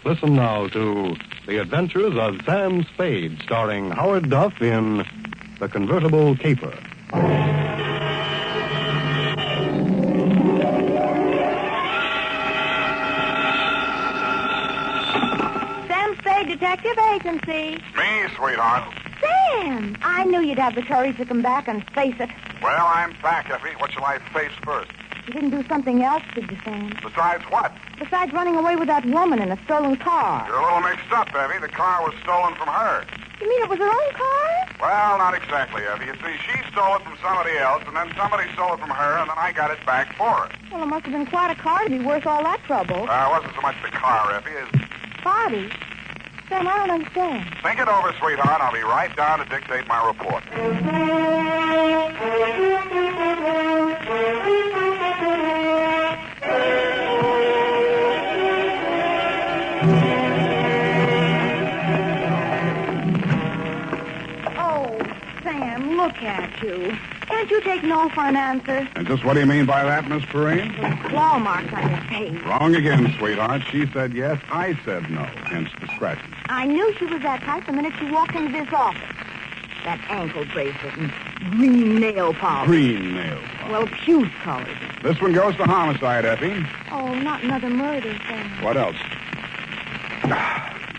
Listen now to The Adventures of Sam Spade, starring Howard Duff in The Convertible Caper. Sam Spade Detective Agency. Me, sweetheart. Sam, I knew you'd have the courage to come back and face it. Well, I'm back, Effie. What shall I face first? You didn't do something else, did you, Sam? Besides what? Besides running away with that woman in a stolen car. You're a little mixed up, Effie. The car was stolen from her. You mean it was her own car? Well, not exactly, Effie. You see, she stole it from somebody else, and then somebody stole it from her, and then I got it back for her. Well, it must have been quite a car to be worth all that trouble. It wasn't so much the car, Effie, as... Body? Sam, I don't understand. Think it over, sweetheart. I'll be right down to dictate my report. Sam, look at you. Can't you take no for an answer? And just what do you mean by that, Miss Perrine? Claw marks on your face. Wrong again, sweetheart. She said yes, I said no, hence the scratches. I knew she was that type the minute she walked into this office. That ankle bracelet and green nail polish. Green nail polish. Well, puce colors. This one goes to homicide, Effie. Oh, not another murder, Sam. What else?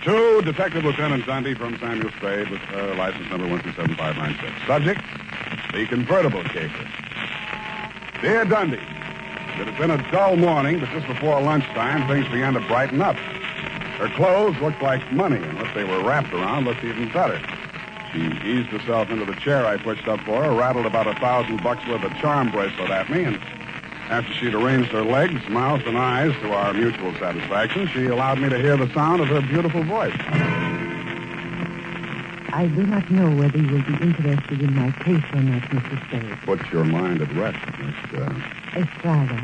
To Detective Lieutenant Dunne from Samuel Spade with license number 127596. Subject, the convertible caper. Dear Dunne, it had been a dull morning, but just before lunchtime, things began to brighten up. Her clothes looked like money, and what they were wrapped around looked even better. She eased herself into the chair I pushed up for her, rattled about $1,000 worth of charm bracelet at me, and after she'd arranged her legs, mouth, and eyes to our mutual satisfaction, she allowed me to hear the sound of her beautiful voice. I do not know whether you will be interested in my case or not, Mr. Spade. Put your mind at rest, Miss Estrada. Estrada.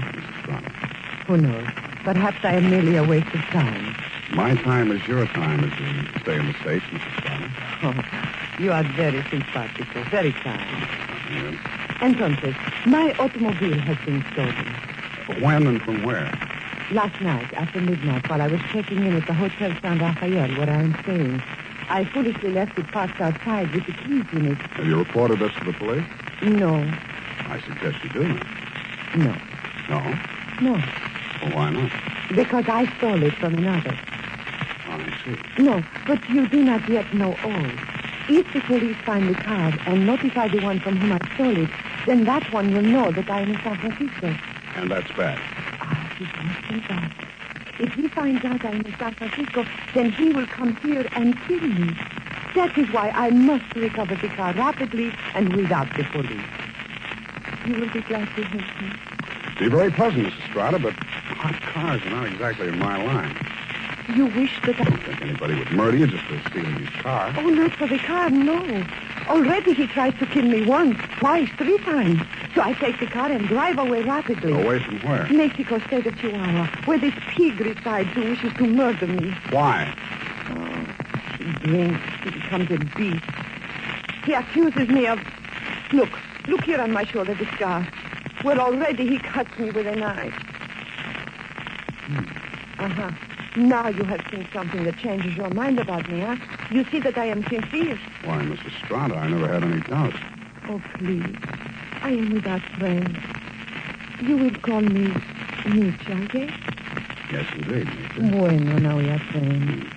Who knows? Perhaps I am merely a waste of time. My time is your time as you stay in the States, Mrs. Estrada. Oh, you are very simpatico, very kind. Yes. Entonces, my automobile has been stolen. When and from where? Last night, after midnight, while I was checking in at the Hotel San Rafael, where I am staying, I foolishly left it parked outside with the keys in it. Have you reported this to the police? No. I suggest you do. No. No? No. Well, why not? Because I stole it from another. Oh, I see. No, but you do not yet know all. If the police find the car and notify the one from whom I stole it, then that one will know that I am in San Francisco. And that's bad. Ah, it must be bad. If he finds out I am in San Francisco, then he will come here and kill me. That is why I must recover the car rapidly and without the police. You will be glad to help me. Be very pleasant, Mrs. Estrada, but hot cars are not exactly in my line. You wish that I don't think anybody would murder you just for stealing his car. Oh, not for the car, no. Already he tried to kill me once, twice, 3 times. So I take the car and drive away rapidly. Away from where? Mexico, state of Chihuahua, where this pig resides who wishes to murder me. Why? Oh, he drinks. He becomes a beast. He accuses me of... Look here on my shoulder, the scar. Where already he cuts me with a knife. Uh-huh. Now you have seen something that changes your mind about me, huh? You see that I am sincere. Why, Mrs. Estrada, I never had any doubts. Oh, please. I am without friends. You will call me Nietzsche, okay? Yes, indeed, Nietzsche. Bueno, now we are friends.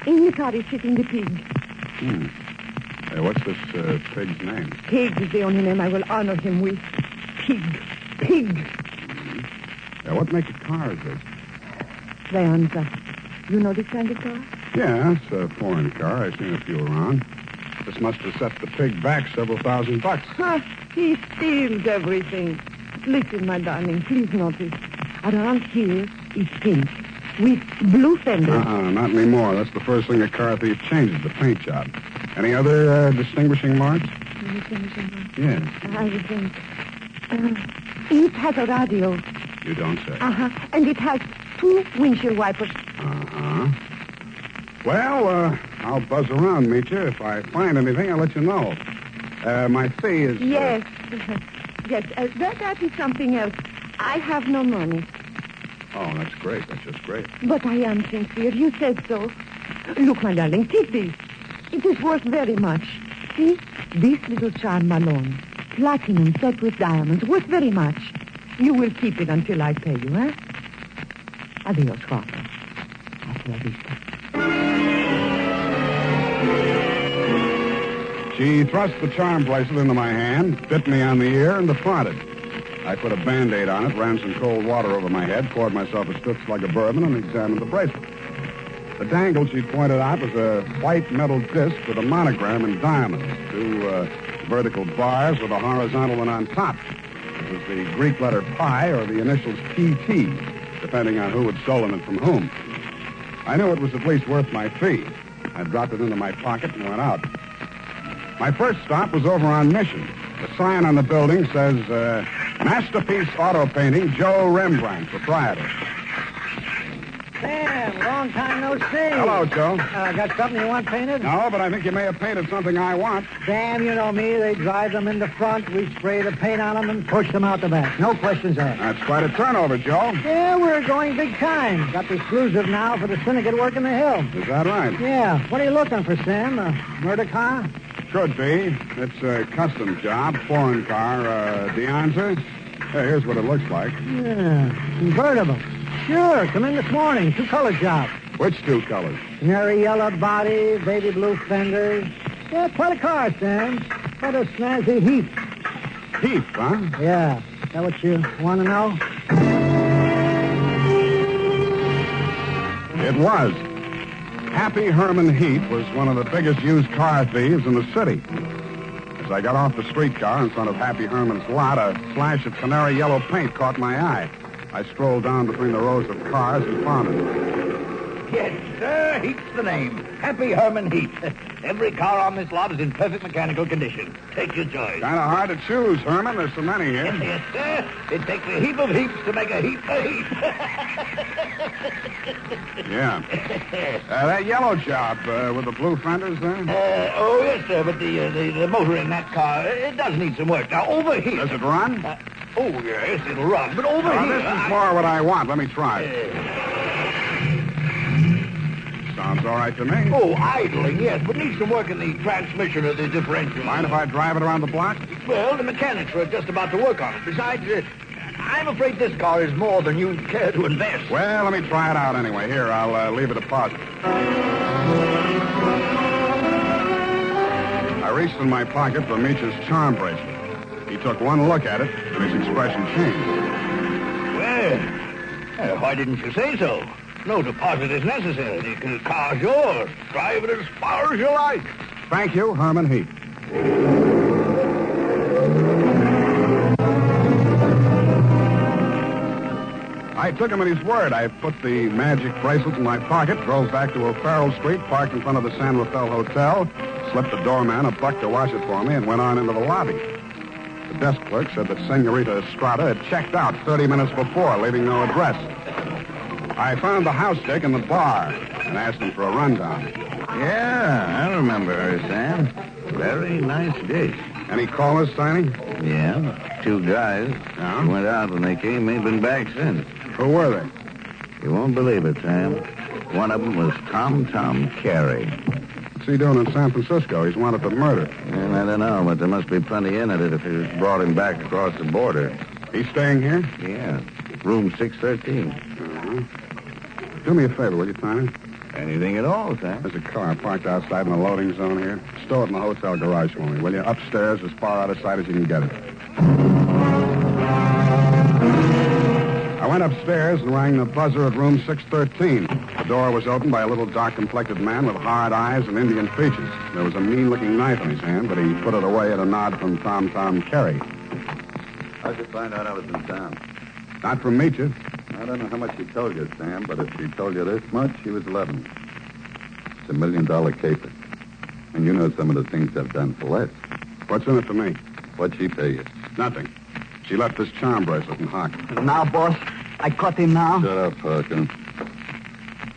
In the car is sitting the pig. What's this pig's name? Pig is the only name I will honor him with. Pig. Pig. What make of car is this? Leonza. You know this kind of car? Yeah, it's a foreign car. I've seen a few around. This must have set the pig back several $1,000. Huh, he steals everything. Listen, my darling, please notice. Around here is pink with blue fenders. Not anymore. That's the first thing a car thief changes, the paint job. Any other distinguishing marks? Distinguishing marks? Yes. I would think. It has a radio. You don't say. And it has 2 windshield wipers. Well, I'll buzz around, meet you. If I find anything, I'll let you know. My fee is... Yes. Yes, that is something else. I have no money. Oh, that's great. That's just great. But I am sincere. You said so. Look, my darling, take this. It is worth very much. See? This little charm alone. Platinum set with diamonds. Worth very much. You will keep it until I pay you, eh? Adios, Father. Hasta la vista. She thrust the charm bracelet into my hand, bit me on the ear, and departed. I put a Band-Aid on it, ran some cold water over my head, poured myself a stiff slug of bourbon, and examined the bracelet. The dangle she pointed out was a white metal disc with a monogram in diamonds, two vertical bars with a horizontal one on top. It was the Greek letter pi or the initials PT, depending on who had stolen it from whom. I knew it was at least worth my fee. I dropped it into my pocket and went out. My first stop was over on Mission. The sign on the building says, Masterpiece Auto Painting, Joe Rembrandt, proprietor. Sam, long time no see. Hello, Joe. Got something you want painted? No, but I think you may have painted something I want. Sam, you know me. They drive them in the front. We spray the paint on them and push them out the back. No questions asked. That's quite a turnover, Joe. Yeah, we're going big time. Got the exclusive now for the syndicate work in the hill. Is that right? Yeah. What are you looking for, Sam? A murder car? Could be. It's a custom job, foreign car, Deonza. Hey, here's what it looks like. Yeah, convertible. Sure, come in this morning. Two-color job. Which two colors? Canary yellow body, baby blue fenders. Yeah, quite a car, Sam. Quite a snazzy heap. Heath, huh? Yeah. Is that what you want to know? It was. Happy Herman Heath was one of the biggest used car thieves in the city. As I got off the streetcar in front of Happy Herman's lot, a flash of canary yellow paint caught my eye. I strolled down between the rows of cars and found it. Yes, sir, Heath's the name. Happy Herman Heath. Every car on this lot is in perfect mechanical condition. Take your choice. Kind of hard to choose, Herman. There's so many here. Yes, sir. It takes a heap of heaps to make a heap of heap. Yeah. That yellow job with the blue fenders there? Oh, yes, sir, but the motor in that car, it does need some work. Now, over here... Does it run? Oh, yes, it'll run, but over here... This is more what I want. Let me try it. Sounds all right to me. Oh, idling, yes, but needs some work in the transmission of the differential. Mind if I drive it around the block? Well, the mechanics are just about to work on it. Besides, I'm afraid this car is more than you care to invest. Well, let me try it out anyway. Here, I'll leave a deposit. I reached in my pocket for Meech's charm bracelet. He took one look at it, and his expression changed. Well, why didn't you say so? No deposit is necessary. The car's yours. Drive it as far as you like. Thank you, Herman Heath. I took him at his word. I put the magic bracelet in my pocket, drove back to O'Farrell Street, parked in front of the San Rafael Hotel, slipped the doorman a buck to wash it for me, and went on into the lobby. The desk clerk said that Senorita Estrada had checked out 30 minutes before, leaving no address. I found the house dick in the bar and asked him for a rundown. Yeah, I remember her, Sam. Very nice dish. Any callers, Tiny? Yeah, two guys. Yeah? Went out when they came. Ain't been back since. Who were they? You won't believe it, Sam. One of them was Tom Carey. What's he doing in San Francisco? He's wanted for murder. And I don't know, but there must be plenty in it if he brought him back across the border. He's staying here? Yeah, room 613. Uh-huh. Do me a favor, will you, Tiny? Anything at all, Sam. There's a car parked outside in the loading zone here. Stow it in the hotel garage for me, will you? Upstairs, as far out of sight as you can get it. I went upstairs and rang the buzzer at room 613. The door was opened by a little dark-complected man with hard eyes and Indian features. There was a mean-looking knife in his hand, but he put it away at a nod from Tom Carey. How'd you find out I was in town? Not from Meecha. I don't know how much she told you, Sam, but if she told you this much, she was 11. It's $1 million caper. And you know some of the things I've done for less. What's in it for me? What'd she pay you? Nothing. She left this charm bracelet in Hock. Now, boss, I caught him now. Shut up, Falcon.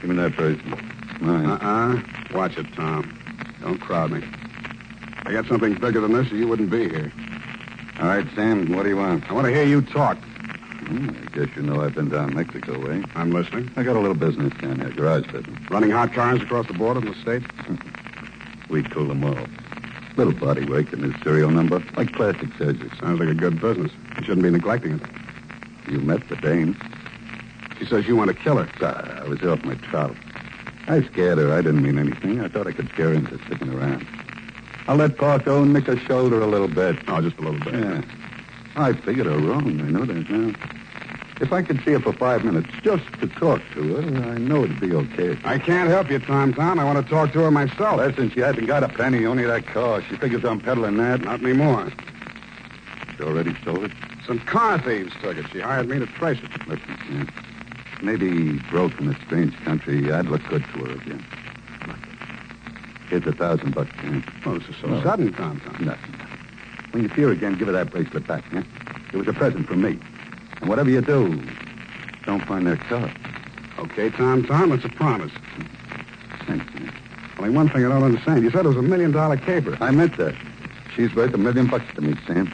Give me that bracelet. Mine. Watch it, Tom. Don't crowd me. I got something bigger than this, or you wouldn't be here. All right, Sam, what do you want? I want to hear you talk. I guess you know I've been down Mexico way. I'm listening. I got a little business down here, garage business. Running hot cars across the border from the States? We cool them off. Little body work and his serial number, like plastic surgery. Sounds like a good business. You shouldn't be neglecting it. You met the dame. She says you want to kill her. I was off my trot. I scared her. I didn't mean anything. I thought I could scare her into sticking around. I'll let Parko nick her shoulder a little bit. Oh, just a little bit. Yeah. I figured her wrong. I know that now. If I could see her for 5 minutes just to talk to her, I know it'd be okay. I can't help you, Tom. I want to talk to her myself. Listen, she hasn't got a penny, only that car. She figures I'm peddling that. Not anymore. She already sold it? Some car thieves took it. She hired me to trace it. Listen, Sam. Maybe broke in a strange country. I'd look good to her again. Look. Here's $1,000, Sam. Oh, this is so sudden, Tom. Nothing. When you see her again, give her that bracelet back, yeah? It was a present from me. And whatever you do, don't find that car. Okay, Tom, it's a promise. Thanks, man. Only one thing I don't understand. You said it was $1 million caper. I meant that. She's worth $1 million to me, Sam.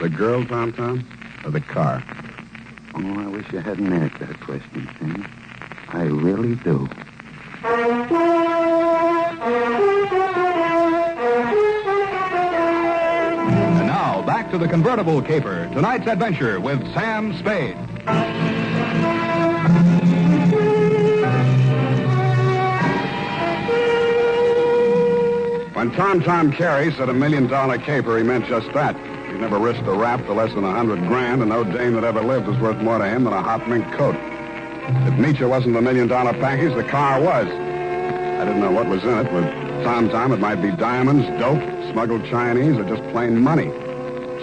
The girl, Tom? Or the car? Oh, I wish you hadn't asked that question, Sam. I really do. And now, back to the Convertible Caper. Tonight's adventure with Sam Spade. When Tom Carey said $1 million caper, he meant just that. He never risked a rap for less than $100 grand, and no dame that ever lived was worth more to him than a hot mink coat. If Nietzsche wasn't the $1 million package, the car was. I didn't know what was in it. With Tom, it might be diamonds, dope, smuggled Chinese, or just plain money.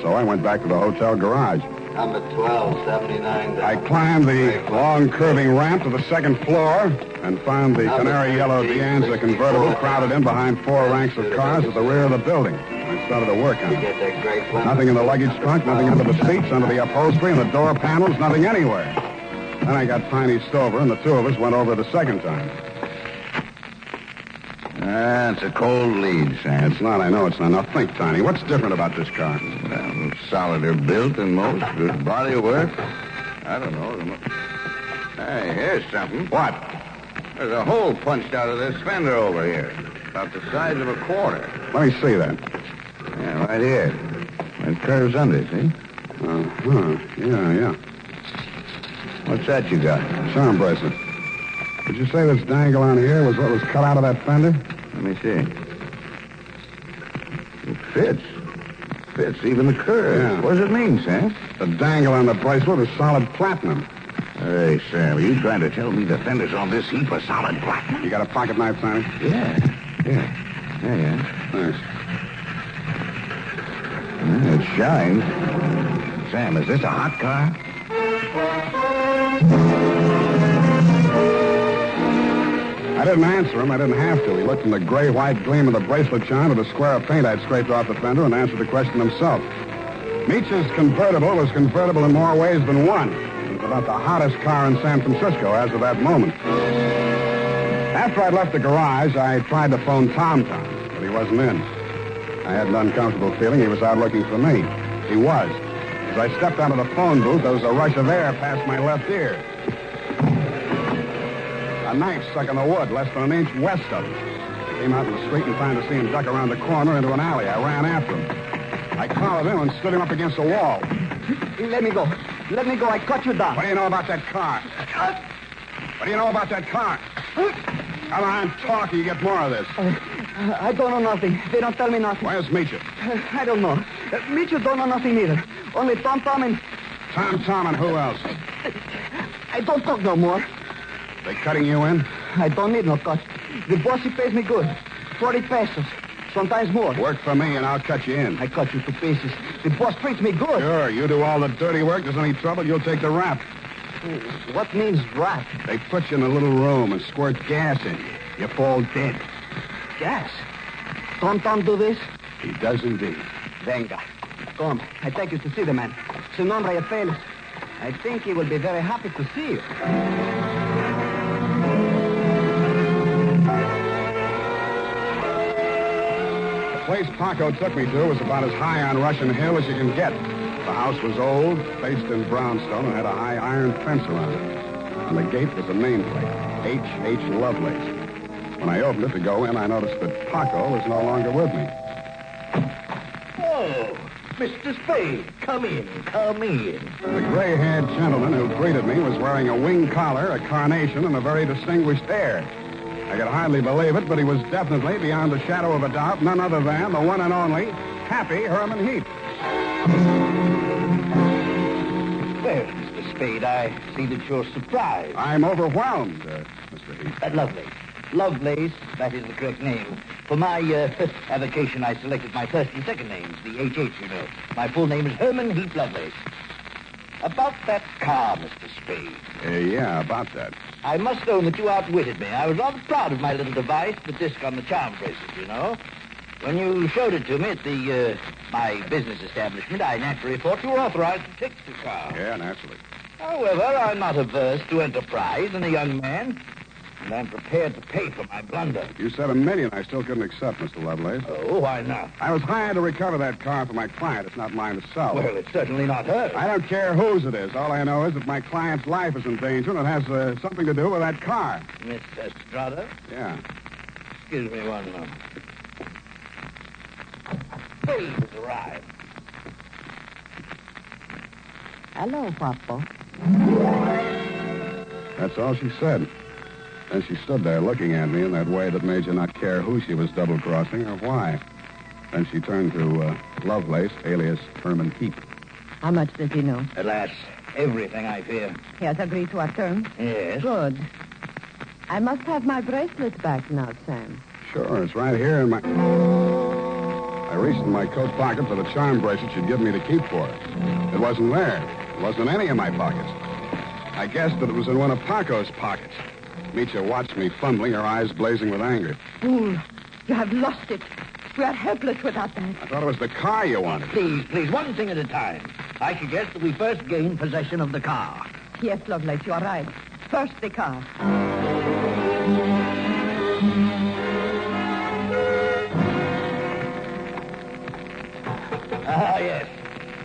So I went back to the hotel garage. Number 1279. I climbed the long, curving ramp to the second floor and found the canary yellow Deanza convertible crowded in behind 4 ranks of cars at the rear of the building. I started to work on it. Nothing in the luggage trunk, nothing under the seats, under the upholstery, and the door panels, nothing anywhere. Then I got Tiny Stover, and the two of us went over the second time. It's a cold lead, Sam. It's not, I know it's not. Now think, Tiny, what's different about this car? Well, solider built than most. Good body work. I don't know. Hey, here's something. What? There's a hole punched out of this fender over here. About the size of a quarter. Let me see that. Yeah, right here. It curves under, see? Yeah. What's that you got? Charm bracelet. Did you say this dangle on here was what was cut out of that fender? Let me see. It fits. Fits even the curve. Yeah. What does it mean, Sam? The dangle on the bracelet is solid platinum. Hey, Sam, are you trying to tell me the fenders on this heap are solid platinum? You got a pocket knife, Tiny? Yeah. Thanks. It shines. Sam, is this a hot car? I didn't answer him. I didn't have to. He looked from the gray-white gleam of the bracelet shine to the square of paint I'd scraped off the fender and answered the question himself. Nietzsche's convertible was convertible in more ways than one. It was about the hottest car in San Francisco as of that moment. After I'd left the garage, I tried to phone Tom, but he wasn't in. I had an uncomfortable feeling he was out looking for me. He was. As I stepped out of the phone booth, there was a rush of air past my left ear. A knife stuck in the wood less than an inch west of us. I came out in the street and trying to see him duck around the corner into an alley. I ran after him. I collared him and stood him up against the wall. Let me go. I cut you down. What do you know about that car? What do you know about that car? Come on, talk, or you get more of this. I don't know nothing. They don't tell me nothing. Where's Meacher? I don't know. Meacher don't know nothing either. Only Tom and... Tom and who else? I don't talk no more. They cutting you in? I don't need no cut. The boss, he pays me good. 40 pesos. Sometimes more. Work for me and I'll cut you in. I cut you to pieces. The boss treats me good. Sure, you do all the dirty work. There's any trouble, you'll take the rap. What means rap? They put you in a little room and squirt gas in you. You fall dead. Gas? Tom do this? He does indeed. Venga. Come, I take you to see the man. Su nombre es Félix. I think he will be very happy to see you. The place Paco took me to was about as high on Russian Hill as you can get. The house was old, faced in brownstone, and had a high iron fence around it. On the gate was a nameplate, H.H. Lovelace. When I opened it to go in, I noticed that Paco was no longer with me. Oh, Mr. Spade, come in, come in. The gray-haired gentleman who greeted me was wearing a wing collar, a carnation, and a very distinguished air. I could hardly believe it, but he was definitely, beyond the shadow of a doubt, none other than the one and only Happy Herman Heap. Well, Mr. Spade, I see that you're surprised. I'm overwhelmed, Mr. Heap. Lovelace, that is the correct name. For my avocation, I selected my first and second names, the H.H., you know. My full name is Herman Heap Lovelace. About that car, Mr. Spade. Yeah, about that. I must own that you outwitted me. I was rather proud of my little device, the disc on the charm bracelet, you know. When you showed it to me at the my business establishment, I naturally thought you were authorized to take the car. Yeah, naturally. However, I'm not averse to enterprise in a young man, and I'm prepared to pay for my blunder. You said $1 million I still couldn't accept, Mr. Lovelace. Oh, why not? I was hired to recover that car for my client. It's not mine to sell. Well, it's certainly not hers. I don't care whose it is. All I know is that my client's life is in danger, and it has something to do with that car. Miss Estrada? Yeah. Excuse me one moment. Spade has arrived. Hello, Papa. That's all she said. And she stood there looking at me in that way that made you not care who she was double-crossing or why. Then she turned to Lovelace, alias Herman Heap. How much does he know? Alas, everything, I fear. He has agreed to our terms? Yes. Good. I must have my bracelet back now, Sam. Sure, it's right here in my... I reached in my coat pocket for the charm bracelet she'd given me to keep for her. It wasn't there. It wasn't in any of my pockets. I guessed that it was in one of Paco's pockets. Mitya watched me fumbling, her eyes blazing with anger. Fool, you have lost it. We are helpless without that. I thought it was the car you wanted. Please, one thing at a time. I suggest that we first gain possession of the car. Yes, Lovelace, you are right. First, the car. Ah, yes.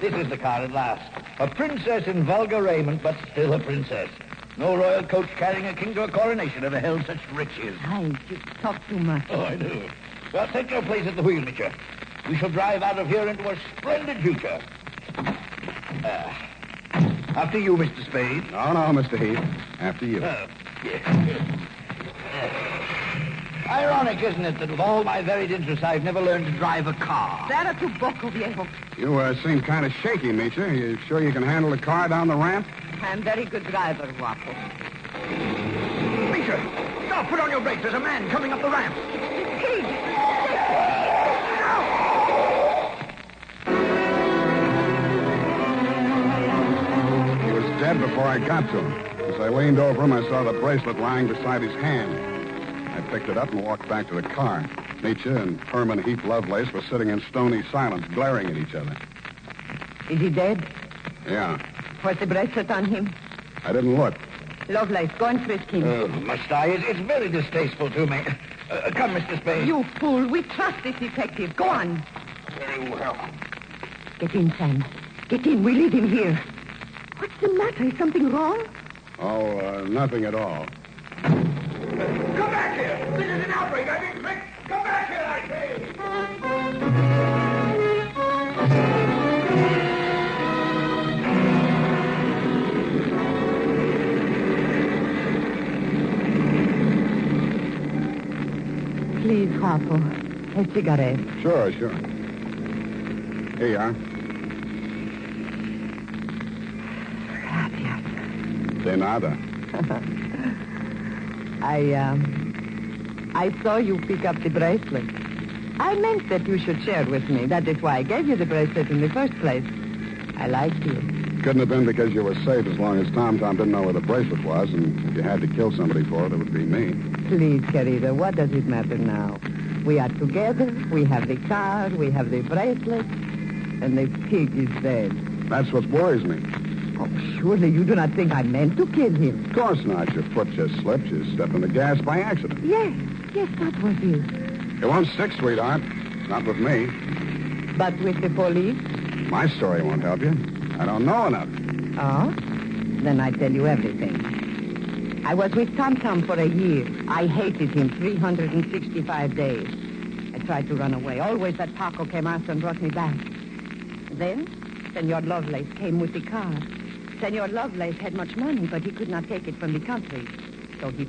This is the car at last. A princess in vulgar raiment, but still a princess. No royal coach carrying a king to a coronation ever held such riches. Heinz, you talk too much. Oh, I do. Well, take your place at the wheel, Mitya. We shall drive out of here into a splendid future. After you, Mr. Spade. No, Mr. Heap. After you. Yes. Ironic, isn't it, that with all my varied interests, I've never learned to drive a car. Sarah, tu poco, viejo. You seem kind of shaky, Mitya. You sure you can handle the car down the ramp? I'm very good driver, Guapo. Mitya, stop! Put on your brakes. There's a man coming up the ramp. Pig! He was dead before I got to him. As I leaned over him, I saw the bracelet lying beside his hand. I picked it up and walked back to the car. Mitya and Herman Heap Lovelace were sitting in stony silence, glaring at each other. Is he dead? Yeah. Was the bracelet on him? I didn't look. Lovelace, go and frisk him. Oh, must I? It's very distasteful to me. Come, Mr. Spade. You fool. We trust this detective. Go on. Very well. Get in, Sam. Get in. We leave him here. What's the matter? Is something wrong? Oh, nothing at all. Come back here! This is an outbreak! I mean, quick! Come back here, I say! Please, Guapo. A cigarette. Sure. Here you are. Gracias. De nada. I saw you pick up the bracelet. I meant that you should share with me. That is why I gave you the bracelet in the first place. I liked you. Couldn't have been because you were safe as long as Tom didn't know where the bracelet was, and if you had to kill somebody for it, it would be me. Please, querida, what does it matter now? We are together, we have the car, we have the bracelet, and the pig is dead. That's what worries me. Oh, surely you do not think I meant to kill him. Of course not. Your foot just slipped. You stepped on the gas by accident. Yes, that was it. It won't stick, sweetheart. Not with me. But with the police? My story won't help you. I don't know enough. Oh? Then I tell you everything. I was with Tom for a year. I hated him 365 days. I tried to run away. Always that Paco came after and brought me back. Then, Senor Lovelace came with the car. Senor Lovelace had much money, but he could not take it from the country. So he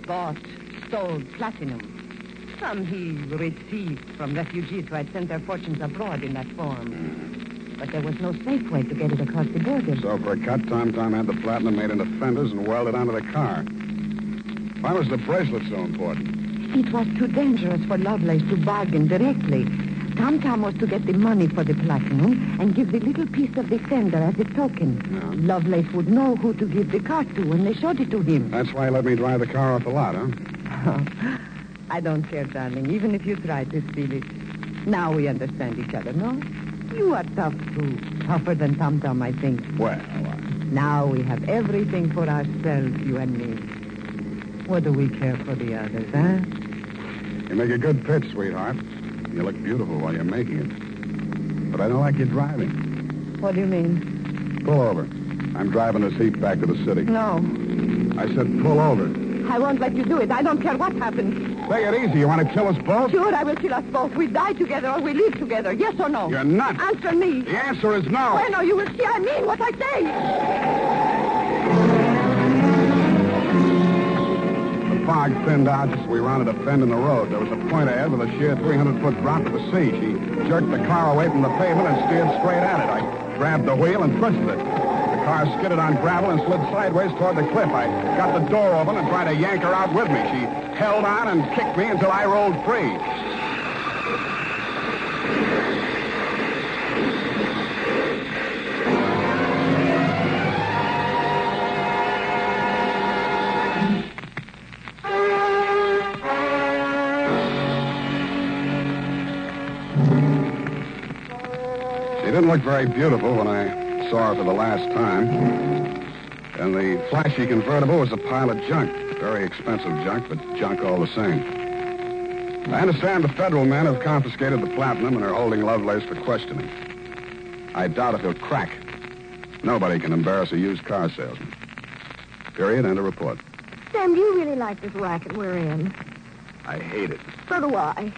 stole platinum. Some he received from refugees who had sent their fortunes abroad in that form. But there was no safe way to get it across the border. So for a cut, Tom had the platinum made into fenders and welded onto the car. Why was the bracelet so important? It was too dangerous for Lovelace to bargain directly. Tom was to get the money for the platinum and give the little piece of the fender as a token. Yeah. Lovelace would know who to give the car to when they showed it to him. That's why he let me drive the car off the lot, huh? I don't care, darling, even if you try to steal it. Now we understand each other, no? You are tough, too. Tougher than Tom, I think. Well, Now we have everything for ourselves, you and me. What do we care for the others, huh? you make a good pitch, sweetheart. You look beautiful while you're making it. But I don't like you driving. What do you mean? Pull over. I'm driving this heap back to the city. No. I said pull over. I won't let you do it. I don't care what happens. Take it easy. You want to kill us both? Sure, I will kill us both. We die together or we live together. Yes or no? You're nuts. Answer me. The answer is no. Bueno, you will see I mean what I say. The fog thinned out just as we rounded a bend in the road. There was a point ahead with a sheer 300-foot drop to the sea. She jerked the car away from the pavement and steered straight at it. I grabbed the wheel and twisted it. The car skidded on gravel and slid sideways toward the cliff. I got the door open and tried to yank her out with me. She held on and kicked me until I rolled free. She didn't look very beautiful when I saw her for the last time. And the flashy convertible was a pile of junk. Very expensive junk, but junk all the same. I understand the federal men have confiscated the platinum and are holding Lovelace for questioning. I doubt if he'll crack. Nobody can embarrass a used car salesman. Period. End of report. Sam, do you really like this racket we're in? I hate it. So do I.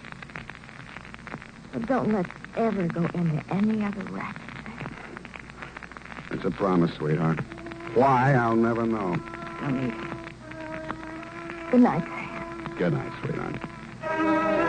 But don't let's ever go into any other racket. It's a promise, sweetheart. Why, I'll never know. No need. Good night, Sam. Good night, sweetheart.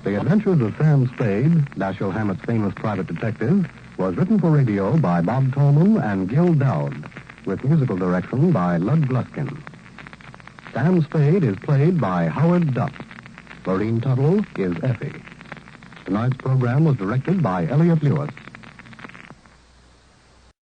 The Adventures of Sam Spade, Dashiell Hammett's famous private detective, was written for radio by Bob Tallman and Gil Dowd, with musical direction by Lud Gluskin. Sam Spade is played by Howard Duff. Lurene Tuttle is Effie. Tonight's program was directed by Elliott Lewis.